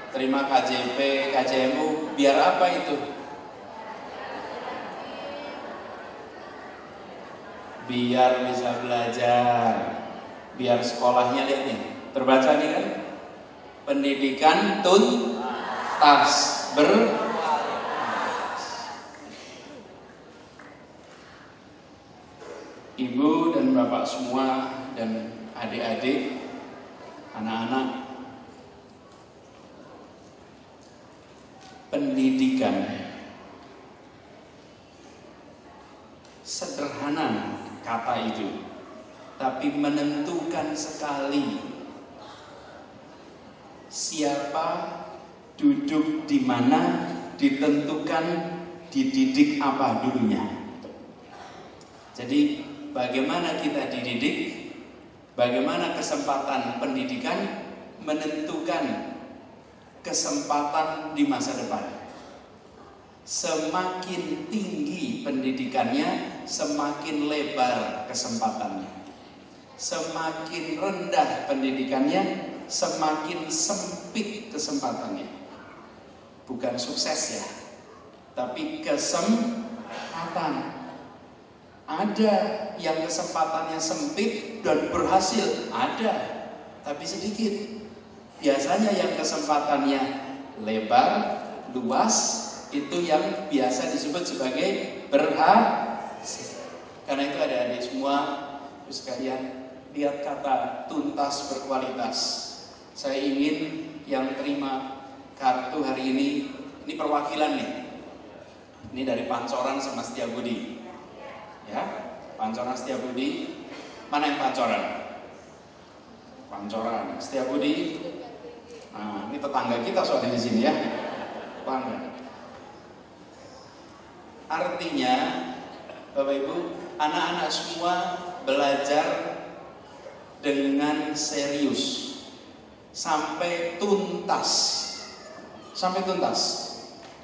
terima KJP, KJMU, biar apa itu? Biar bisa belajar, biar sekolahnya, lihat nih, terbaca nih kan, pendidikan tuntas Ibu dan bapak semua dan adik-adik, anak-anak, pendidikan sederhana kata itu, tapi menentukan sekali siapa duduk di mana, ditentukan dididik apa dulunya. Jadi bagaimana kita dididik, bagaimana kesempatan pendidikan menentukan kesempatan di masa depan. Semakin tinggi pendidikannya, semakin lebar kesempatannya. Semakin rendah pendidikannya, semakin sempit kesempatannya. Bukan sukses ya, tapi kesempatan. Ada yang kesempatannya sempit dan berhasil, ada, tapi sedikit. Biasanya yang kesempatannya lebar, luas, itu yang biasa disebut sebagai berhasil. Karena itu adik-adik semua sekalian, lihat kata tuntas berkualitas. Saya ingin yang terima kartu hari ini perwakilan nih. Ini dari Pancoran sama Setiabudi. Ya, Pancoran Setiabudi. Mana yang Pancoran? Pancoran Setiabudi. Nah, ini tetangga kita soalnya di sini ya. Tetangga. Artinya, Bapak Ibu, anak-anak semua belajar dengan serius sampai tuntas. Sampai tuntas.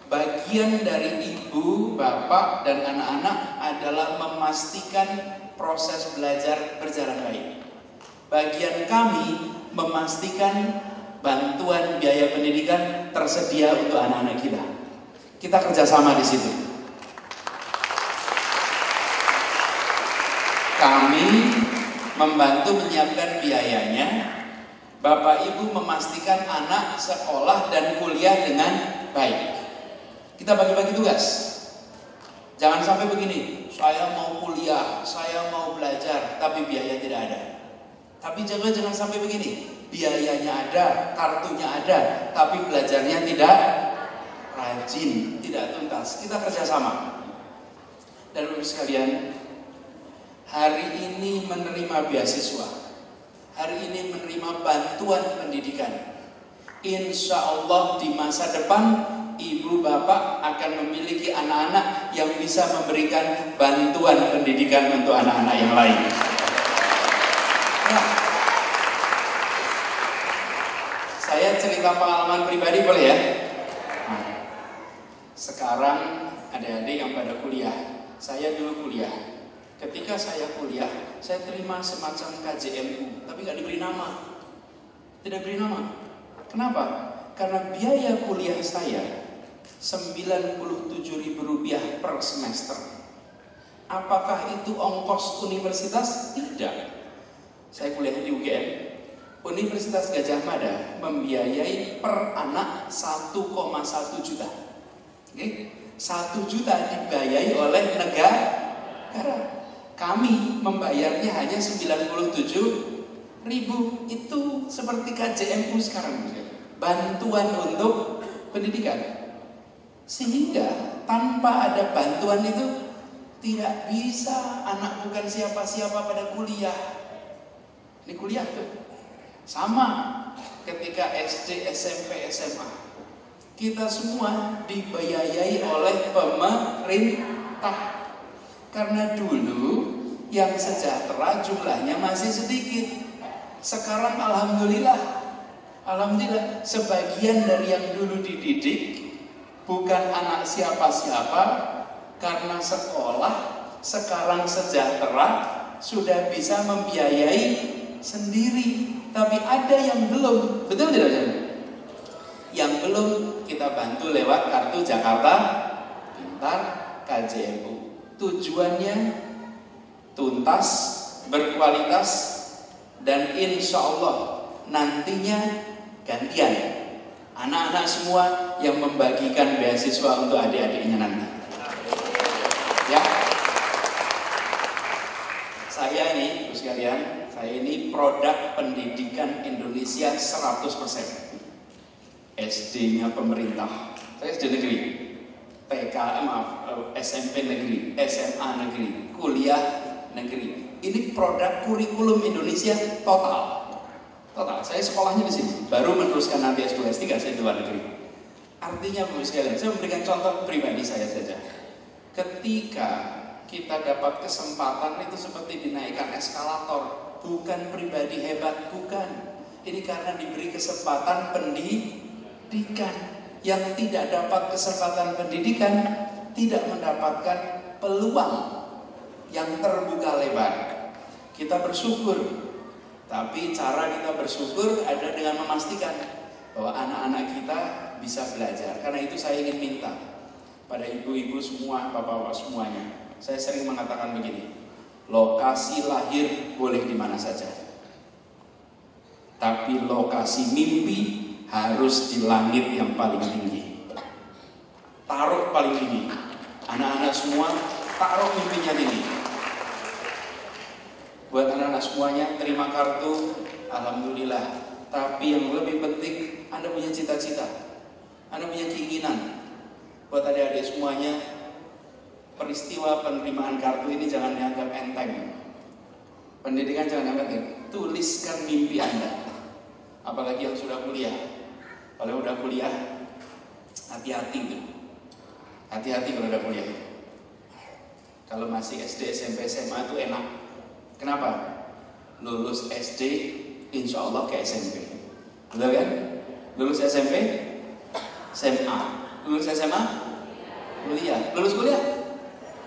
Bagian dari ibu, bapak, dan anak-anak adalah memastikan proses belajar berjalan baik. Bagian kami memastikan bantuan biaya pendidikan tersedia untuk anak-anak kita. Kita kerjasama di situ. Kami membantu menyiapkan biayanya, bapak ibu memastikan anak sekolah dan kuliah dengan baik. Kita bagi-bagi tugas. Jangan sampai begini, saya mau kuliah, saya mau belajar, tapi biaya tidak ada. Tapi jangan sampai begini, biayanya ada, kartunya ada, tapi belajarnya tidak rajin, tidak tuntas. Kita kerjasama. Dan Bapak sekalian, hari ini menerima beasiswa, hari ini menerima bantuan pendidikan. Insya Allah di masa depan ibu bapak akan memiliki anak-anak yang bisa memberikan bantuan pendidikan untuk anak-anak yang lain. Nah, saya cerita pengalaman pribadi boleh ya? Nah, sekarang adik-adik yang pada kuliah, saya dulu kuliah. Ketika saya kuliah, saya terima semacam KJMU, tapi nggak diberi nama. Tidak diberi nama. Kenapa? Karena biaya kuliah saya Rp97.000 per semester. Apakah itu ongkos universitas? Tidak. Saya kuliah di UGM. Universitas Gadjah Mada membiayai per anak 1,1 juta. Oke? 1 juta dibiayai oleh negara. Kami membayarnya hanya 97.000. Itu seperti KJMU sekarang, bantuan untuk pendidikan. Sehingga tanpa ada bantuan itu tidak bisa anak bukan siapa-siapa pada kuliah. Ini kuliah tuh sama ketika SD, SMP, SMA. Kita semua dibiayai oleh pemerintah. Karena dulu yang sejahtera jumlahnya masih sedikit. Sekarang alhamdulillah sebagian dari yang dulu dididik bukan anak siapa-siapa, karena sekolah sekarang sejahtera sudah bisa membiayai sendiri. Tapi ada yang belum, betul tidak? Yang belum, kita bantu lewat kartu Jakarta Pintar KJMU. Tujuannya tuntas, berkualitas, dan insya Allah nantinya gantian anak-anak semua yang membagikan beasiswa untuk adik-adiknya nanti. Ya, saya ini, Bos sekalian, saya ini produk pendidikan Indonesia 100%. SD-nya pemerintah, saya SD negeri, TK, SMP negeri, SMA negeri, kuliah negeri. Ini produk kurikulum Indonesia total. Saya sekolahnya di sini, baru meneruskan nanti S2, S3 saya di luar negeri. Artinya Bapak sekalian, saya memberikan contoh pribadi saya saja. Ketika kita dapat kesempatan itu seperti dinaikkan eskalator, bukan pribadi hebat, bukan. Ini karena diberi kesempatan pendidikan. Yang tidak dapat kesempatan pendidikan tidak mendapatkan peluang yang terbuka lebar. Kita bersyukur, tapi cara kita bersyukur ada dengan memastikan bahwa anak-anak kita bisa belajar. Karena itu saya ingin minta pada ibu-ibu semua, bapak-bapak semuanya, saya sering mengatakan begini, lokasi lahir boleh di mana saja, tapi lokasi mimpi harus di langit yang paling tinggi. Taruh paling tinggi. Anak-anak semua taruh mimpinya tinggi. Buat anak-anak semuanya, terima kartu, alhamdulillah. Tapi yang lebih penting, Anda punya cita-cita, Anda punya keinginan. Buat adik-adik semuanya, peristiwa penerimaan kartu ini jangan dianggap enteng. Pendidikan jangan dianggap enteng. Tuliskan mimpi Anda. Apalagi yang sudah kuliah. Kalau udah kuliah, hati-hati tuh. Hati-hati kalau udah kuliah. Kalau masih SD, SMP, SMA itu enak. Kenapa? Lulus SD, insya Allah ke SMP. Betul kan? Lulus SMP, SMA. Lulus SMA, kuliah. Lulus kuliah?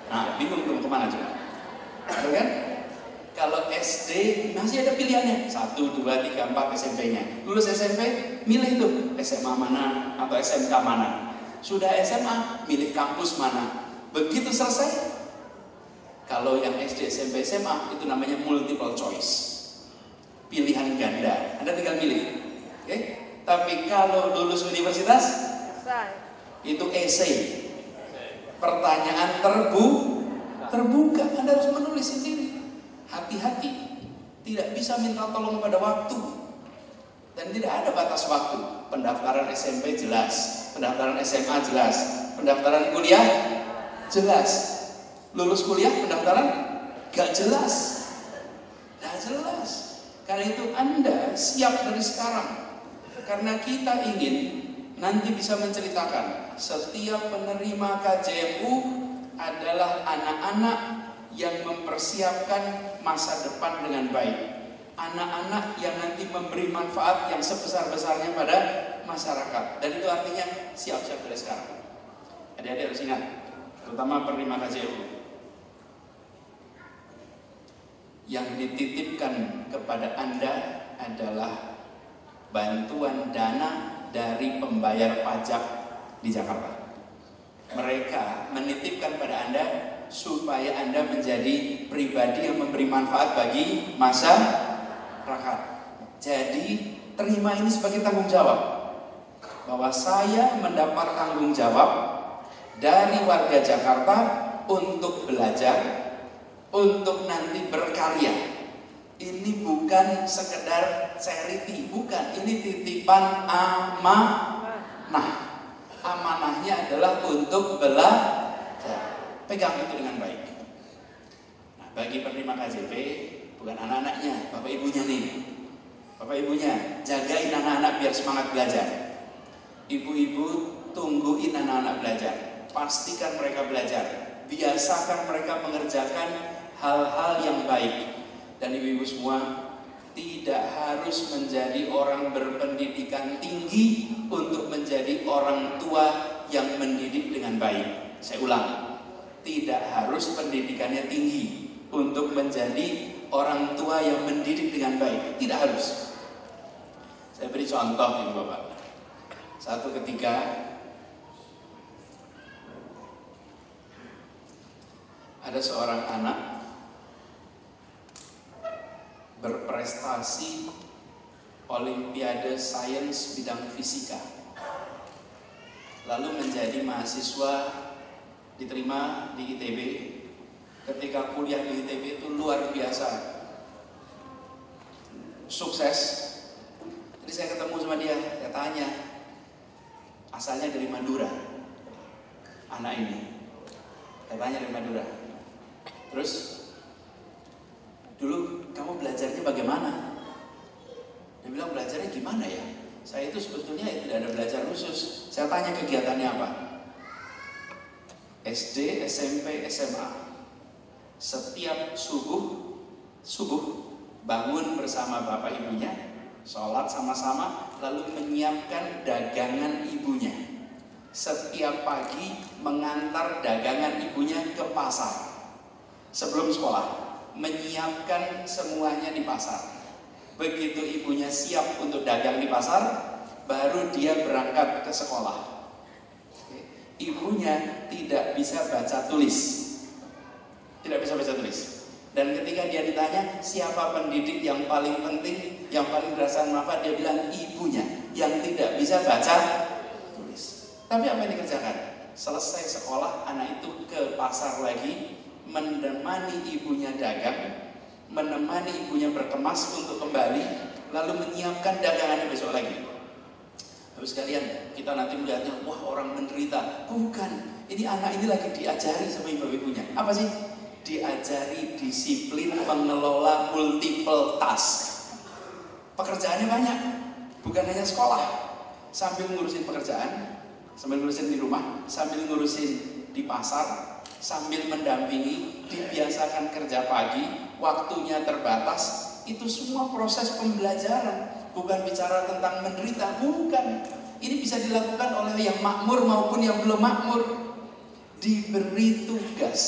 Nah, bingung tuh kemana coba? Betul kan? Kalau SD masih ada pilihannya 1, 2, 3, 4 SMP-nya. Lulus SMP, milih tuh SMA mana atau SMK mana. Sudah SMA, milih kampus mana. Begitu selesai, kalau yang SD, SMP, SMA itu namanya multiple choice, pilihan ganda. Anda tinggal pilih. Oke? Tapi kalau lulus universitas, itu essay, pertanyaan terbuka. Anda harus menulis sendiri. Hati-hati, tidak bisa minta tolong pada waktu, dan tidak ada batas waktu. Pendaftaran SMP jelas, pendaftaran SMA jelas, pendaftaran kuliah jelas. Lulus kuliah pendaftaran gak jelas. Karena itu Anda siap dari sekarang. Karena kita ingin nanti bisa menceritakan setiap penerima KJMU adalah anak-anak yang mempersiapkan masa depan dengan baik. Anak-anak yang nanti memberi manfaat yang sebesar-besarnya pada masyarakat. Dan itu artinya siap-siap dari sekarang. Adik-adik harus ingat, terutama penerima KJMU, yang dititipkan kepada Anda adalah bantuan dana dari pembayar pajak di Jakarta. Mereka menitipkan pada Anda supaya Anda menjadi pribadi yang memberi manfaat bagi masyarakat. Jadi terima ini sebagai tanggung jawab, bahwa saya mendapat tanggung jawab dari warga Jakarta untuk belajar, untuk nanti berkarya. Ini bukan sekedar charity, bukan. Ini titipan amanah. Amanahnya adalah untuk belajar. Pegang itu dengan baik. Nah, bagi penerima KJP, bukan anak-anaknya, bapak ibunya nih. Bapak ibunya, jagain anak-anak biar semangat belajar. Ibu-ibu, tungguin anak-anak belajar. Pastikan mereka belajar. Biasakan mereka mengerjakan hal-hal yang baik. Dan ibu-ibu semua, tidak harus menjadi orang berpendidikan tinggi untuk menjadi orang tua yang mendidik dengan baik. Saya ulang, tidak harus pendidikannya tinggi untuk menjadi orang tua yang mendidik dengan baik. Tidak harus. Saya beri contoh ibu bapak. Satu ketika ada seorang anak berprestasi Olimpiade Sains bidang fisika, lalu menjadi mahasiswa, diterima di ITB. Ketika kuliah di ITB itu luar biasa sukses. Jadi saya ketemu sama dia, saya tanya, asalnya dari Madura anak ini. Saya tanya dari Madura. Terus, dulu kamu belajarnya bagaimana? Dia bilang, belajarnya gimana ya? Saya itu sebetulnya tidak ada belajar khusus. Saya tanya kegiatannya apa? SD, SMP, SMA. Setiap subuh bangun bersama bapak ibunya, sholat sama-sama, lalu menyiapkan dagangan ibunya. Setiap pagi mengantar dagangan ibunya ke pasar. Sebelum sekolah, menyiapkan semuanya di pasar. Begitu ibunya siap untuk dagang di pasar, baru dia berangkat ke sekolah. Ibunya tidak bisa baca tulis. Tidak bisa baca tulis. Dan ketika dia ditanya siapa pendidik yang paling penting, yang paling berasa manfaat, dia bilang ibunya yang tidak bisa baca tulis. Tapi apa yang dikerjakan? Selesai sekolah, anak itu ke pasar lagi, menemani ibunya dagang, menemani ibunya berkemas untuk kembali, lalu menyiapkan dagangannya besok lagi. Terus sekalian, kita nanti melihatnya, wah orang menderita. Bukan, ini anak ini lagi diajari sama ibu-ibunya. Apa sih? Diajari disiplin mengelola multiple task. Pekerjaannya banyak, bukan hanya sekolah. Sambil ngurusin pekerjaan, sambil ngurusin di rumah, sambil ngurusin di pasar, sambil mendampingi, dibiasakan kerja pagi, waktunya terbatas. Itu semua proses pembelajaran. Bukan bicara tentang menderita, bukan. Ini bisa dilakukan oleh yang makmur maupun yang belum makmur. Diberi tugas,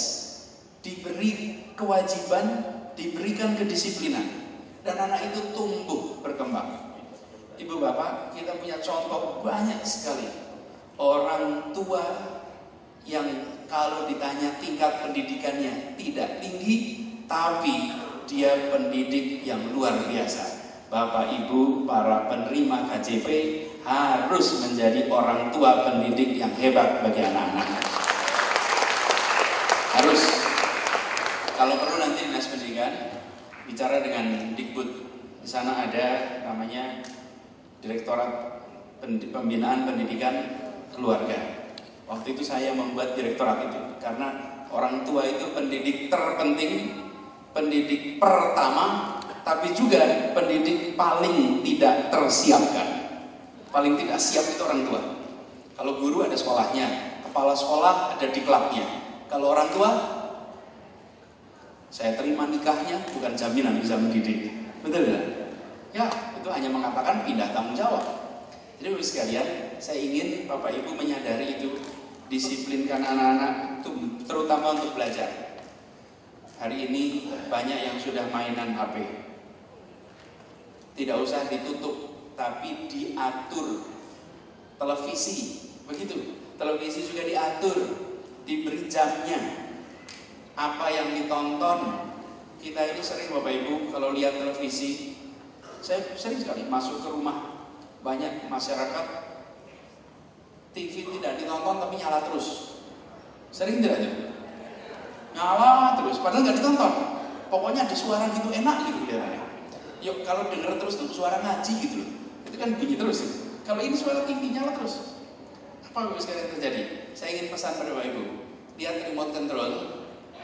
diberi kewajiban, diberikan kedisiplinan, dan anak itu tumbuh berkembang. Ibu bapak, kita punya contoh banyak sekali orang tua yang kalau ditanya tingkat pendidikannya tidak tinggi, tapi dia pendidik yang luar biasa. Bapak ibu, para penerima KJP harus menjadi orang tua pendidik yang hebat bagi anak-anak. Harus. Kalau perlu nanti Dinas Pendidikan bicara dengan Dikbud. Di sana ada namanya Direktorat Pembinaan Pendidikan Keluarga. Waktu itu saya membuat direktorat itu karena orang tua itu pendidik terpenting, pendidik pertama, tapi juga pendidik paling tidak tersiapkan. Paling tidak siap itu orang tua. Kalau guru ada sekolahnya, kepala sekolah ada diklatnya. Kalau orang tua, saya terima nikahnya bukan jaminan bisa mendidik. Betul tidak? Ya, itu hanya mengatakan pindah tanggung jawab. Jadi Bapak sekalian, saya ingin Bapak Ibu menyadari itu, disiplinkan anak-anak itu terutama untuk belajar. Hari ini banyak yang sudah mainan HP. Tidak usah ditutup, tapi diatur. Televisi, begitu. Televisi juga diatur, diberi jamnya. Apa yang ditonton. Kita ini sering Bapak Ibu kalau lihat televisi, saya sering sekali masuk ke rumah banyak masyarakat, TV tidak ditonton tapi nyala terus. Sering tidak tuh? Nyala terus, padahal nggak ditonton. Pokoknya ada suara gitu enak gitu kelihatannya. Yuk kalau denger terus tuh suara ngaji gitu loh, itu kan bunyi terus. Kalau ini suara TV nyala terus, apa yang sekarang terjadi? Saya ingin pesan pada Bapak Ibu, lihat remote control.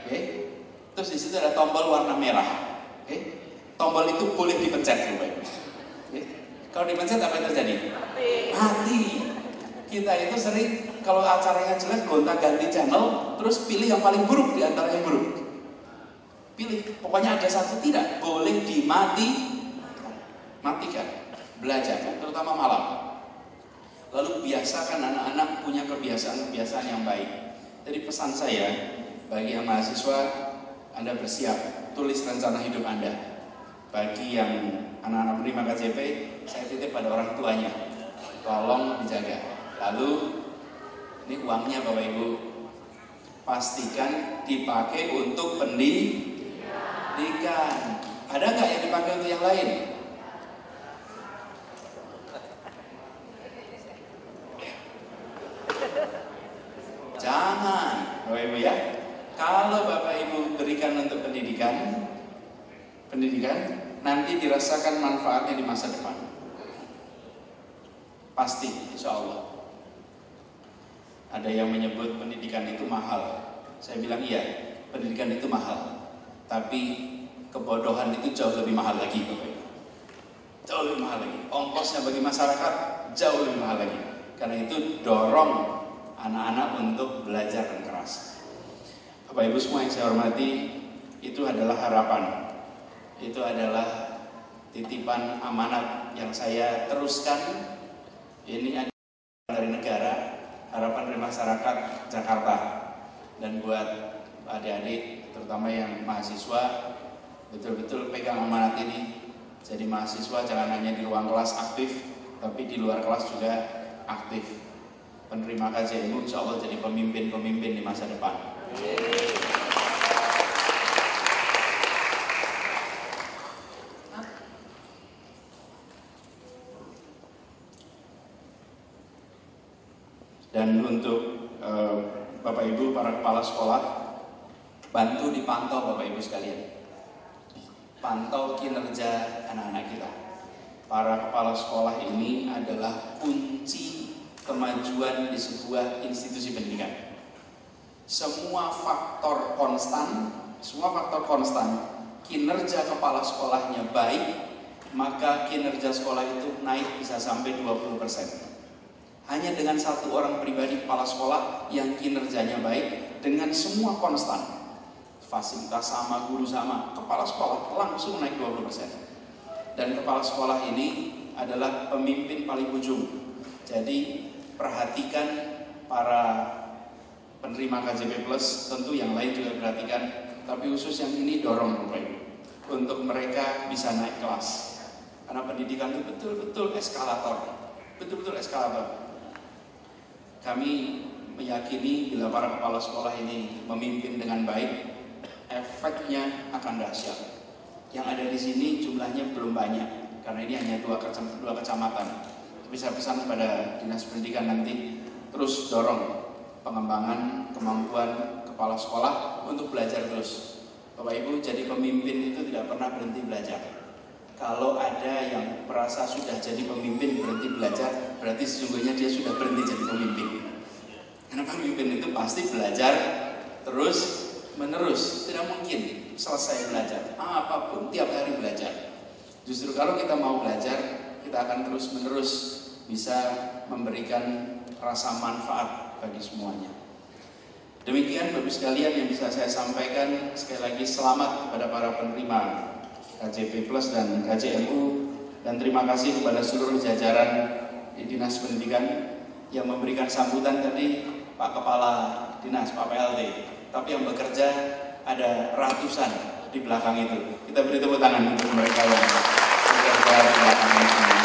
Okay. Terus di situ ada tombol warna merah. Okay. Tombol itu boleh dipencet, Bapak Ibu. Okay. Kalau dipencet apa yang terjadi? Mati. Kita itu sering kalau acaranya jelek gonta-ganti channel, terus pilih yang paling buruk di antara yang buruk. Pilih, pokoknya ada satu tidak boleh matikan. Belajar, terutama malam. Lalu biasakan anak-anak punya kebiasaan-kebiasaan yang baik. Jadi pesan saya bagi yang mahasiswa, Anda bersiap, tulis rencana hidup Anda. Bagi yang anak-anak penerima KJP, saya titip pada orang tuanya. tolong dijaga. Lalu ini uangnya Bapak Ibu, pastikan dipakai untuk pendidikan. Ada nggak yang dipakai untuk yang lain? Jangan, Bapak Ibu ya. Kalau Bapak Ibu berikan untuk pendidikan, nanti dirasakan manfaatnya di masa depan. Pasti, insya Allah. Ada yang menyebut pendidikan itu mahal. Saya bilang iya, pendidikan itu mahal. Tapi kebodohan itu jauh lebih mahal lagi, Bapak Ibu. Jauh lebih mahal lagi. Ongkosnya bagi masyarakat jauh lebih mahal lagi. Karena itu dorong anak-anak untuk belajar dan keras. Bapak Ibu semua yang saya hormati, itu adalah harapan. Itu adalah titipan amanat yang saya teruskan. Ini adalah dari negara, harapan dari masyarakat Jakarta. Dan buat adik-adik, terutama yang mahasiswa, betul-betul pegang amanat ini. Jadi mahasiswa jangan hanya di ruang kelas aktif, tapi di luar kelas juga aktif. Penerima KJMU insya Allah jadi pemimpin-pemimpin di masa depan. Dan untuk Bapak Ibu para kepala sekolah, bantu dipantau Bapak Ibu sekalian. Pantau kinerja anak-anak kita. Para kepala sekolah ini adalah kunci kemajuan di sebuah institusi pendidikan. Semua faktor konstan, kinerja kepala sekolahnya baik, maka kinerja sekolah itu naik bisa sampai 20%. Hanya dengan satu orang pribadi kepala sekolah yang kinerjanya baik, dengan semua konstan, fasilitas sama, guru sama, kepala sekolah langsung naik 20%. Dan kepala sekolah ini adalah pemimpin paling ujung. Jadi perhatikan para penerima KJP Plus, tentu yang lain juga perhatikan, tapi khusus yang ini dorong Bapak Ibu untuk mereka bisa naik kelas. Karena pendidikan itu betul-betul eskalator, betul-betul eskalator. Kami meyakini bila para kepala sekolah ini memimpin dengan baik, efeknya akan dahsyat. Yang ada di sini jumlahnya belum banyak, karena ini hanya dua kecamatan. Tapi saya pesan kepada Dinas Pendidikan nanti terus dorong pengembangan kemampuan kepala sekolah untuk belajar terus. Bapak Ibu, jadi pemimpin itu tidak pernah berhenti belajar. Kalau ada yang merasa sudah jadi pemimpin berhenti belajar, berarti sesungguhnya dia sudah berhenti jadi pemimpin. Karena pemimpin itu pasti belajar terus menerus, tidak mungkin selesai belajar. Apapun tiap hari belajar. Justru kalau kita mau belajar, kita akan terus menerus bisa memberikan rasa manfaat bagi semuanya. Demikian Bapak sekalian yang bisa saya sampaikan. Sekali lagi selamat kepada para penerima KJP Plus dan KJMU, dan terima kasih kepada seluruh jajaran di Dinas Pendidikan yang memberikan sambutan tadi, Pak Kepala Dinas, Pak PLT, tapi yang bekerja ada ratusan di belakang itu. Kita beri tepuk tangan untuk mereka yang bekerja di belakang itu.